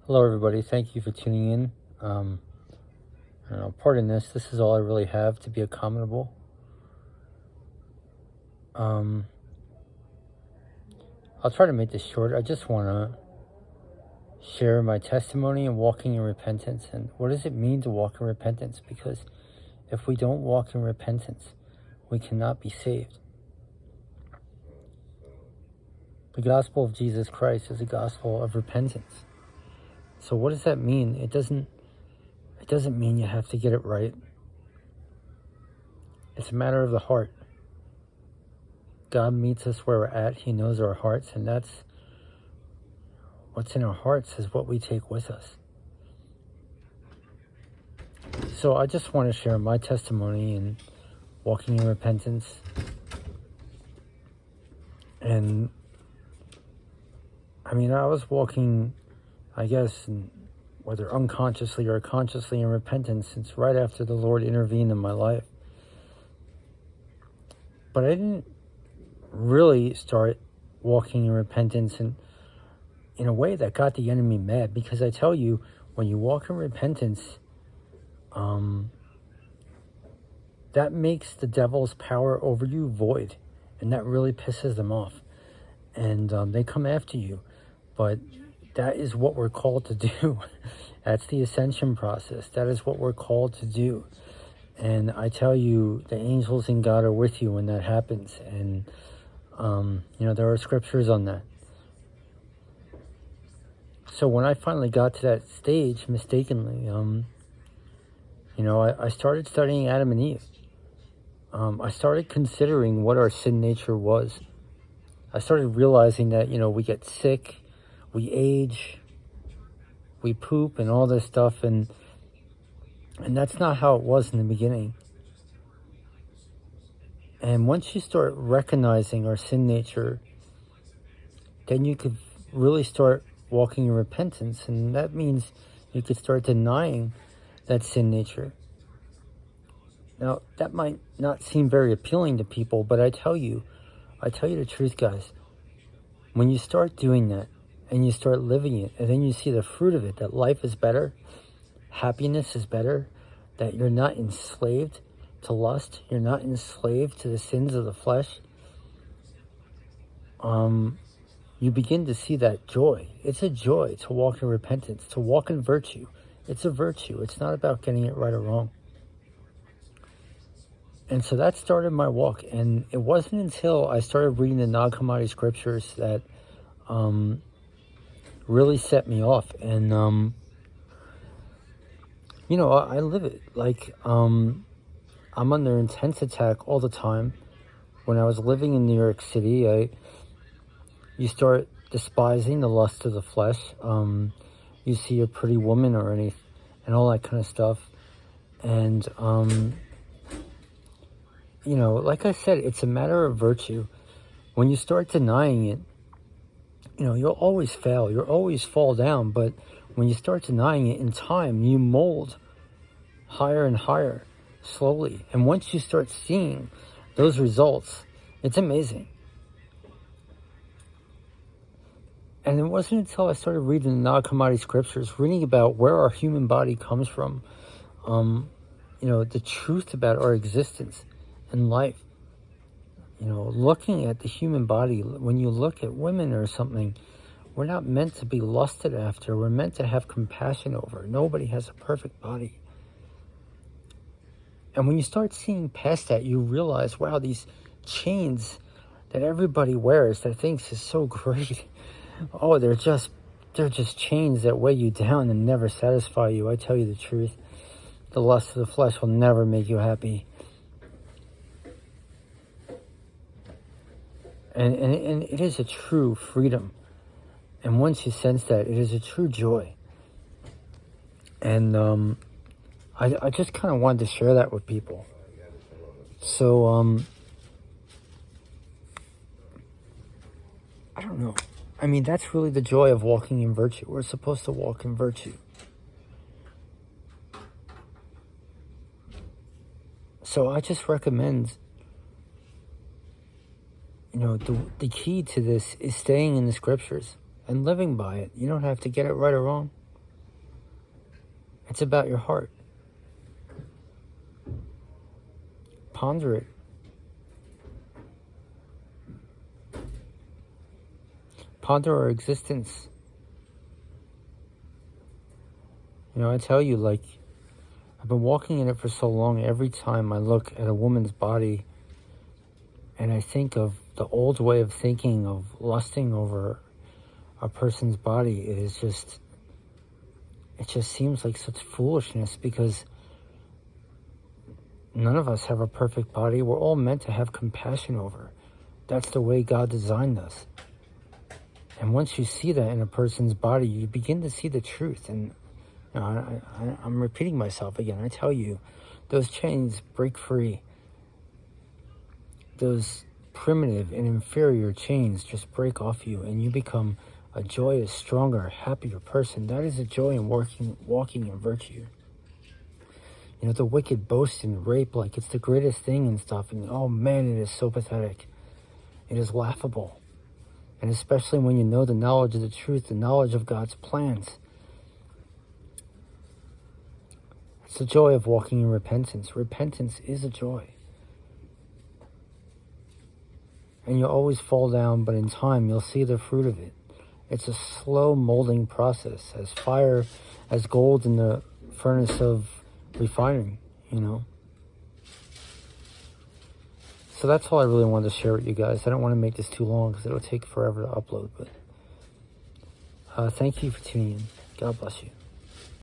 Hello, everybody. Thank you for tuning in. I don't know, pardon this. This is all I really have to be accountable. Um, I'll try to make this short. I just want to share my testimony and walking in repentance. And what does it mean to walk in repentance? Because if we don't walk in repentance, we cannot be saved. The gospel of Jesus Christ is a gospel of repentance. So what does that mean? It doesn't mean you have to get it right. It's a matter of the heart. God meets us where we're at. He knows our hearts, and that's what's in our hearts is what we take with us. So I just want to share my testimony and walking in repentance. And I mean, I was walking, I guess, whether unconsciously or consciously in repentance since right after the Lord intervened in my life. But I didn't really start walking in repentance in a way that got the enemy mad, because I tell you, when you walk in repentance, that makes the devil's power over you void, and that really pisses them off, and they come after you. But that is what we're called to do. That's the ascension process. That is what we're called to do. And I tell you, the angels in God are with you when that happens. And there are scriptures on that. So when I finally got to that stage, mistakenly, I started studying Adam and Eve. I started considering what our sin nature was. I started realizing that, we get sick, we age, we poop and all this stuff. And that's not how it was in the beginning. And once you start recognizing our sin nature, then you could really start walking in repentance. And that means you could start denying that sin nature. Now, that might not seem very appealing to people, but I tell you the truth, guys. When you start doing that and you start living it, and then you see the fruit of it, that life is better, happiness is better, that you're not enslaved to lust, you're not enslaved to the sins of the flesh, you begin to see that joy. It's a joy to walk in repentance, to walk in virtue. It's a virtue. It's not about getting it right or wrong. And so that started my walk. And it wasn't until I started reading the Nag Hammadi scriptures that really set me off. And, I live it. Like, I'm under intense attack all the time. When I was living in New York City, you start despising the lust of the flesh. You see a pretty woman or anything, and all that kind of stuff. And, like I said, it's a matter of virtue. When you start denying it, you'll always fail. You'll always fall down. But when you start denying it in time, you mold higher and higher, slowly. And once you start seeing those results, it's amazing. And it wasn't until I started reading the Nag Hammadi scriptures, reading about where our human body comes from, the truth about our existence and life. Looking at the human body, when you look at women or something, we're not meant to be lusted after. We're meant to have compassion over. Nobody has a perfect body. And when you start seeing past that, you realize, wow, these chains that everybody wears that thinks is so great, oh, they're just chains that weigh you down and never satisfy you. I tell you the truth. The lust of the flesh will never make you happy. And it is a true freedom. And once you sense that, it is a true joy. And I just kind of wanted to share that with people. So, I don't know. I mean, that's really the joy of walking in virtue. We're supposed to walk in virtue. So I just recommend, the key to this is staying in the scriptures and living by it. You don't have to get it right or wrong. It's about your heart. Ponder it. Ponder our existence. You know, I tell you, like, I've been walking in it for so long. Every time I look at a woman's body and I think of the old way of thinking of lusting over a person's body, it just seems like such foolishness, because none of us have a perfect body. We're all meant to have compassion over. That's the way God designed us. And once you see that in a person's body, you begin to see the truth. And you know, I'm repeating myself again. I tell you, those chains break free. Those primitive and inferior chains just break off you, and you become a joyous, stronger, happier person. That is the joy in walking in virtue. You know, the wicked boast and rape like it's the greatest thing and stuff. And oh man, it is so pathetic. It is laughable. And especially when you know the knowledge of the truth, the knowledge of God's plans. It's the joy of walking in repentance. Repentance is a joy. And you'll always fall down, but in time you'll see the fruit of it. It's a slow molding process, as fire, as gold in the furnace of refining, you know. So that's all I really wanted to share with you guys. I don't want to make this too long because it'll take forever to upload. But thank you for tuning in. God bless you.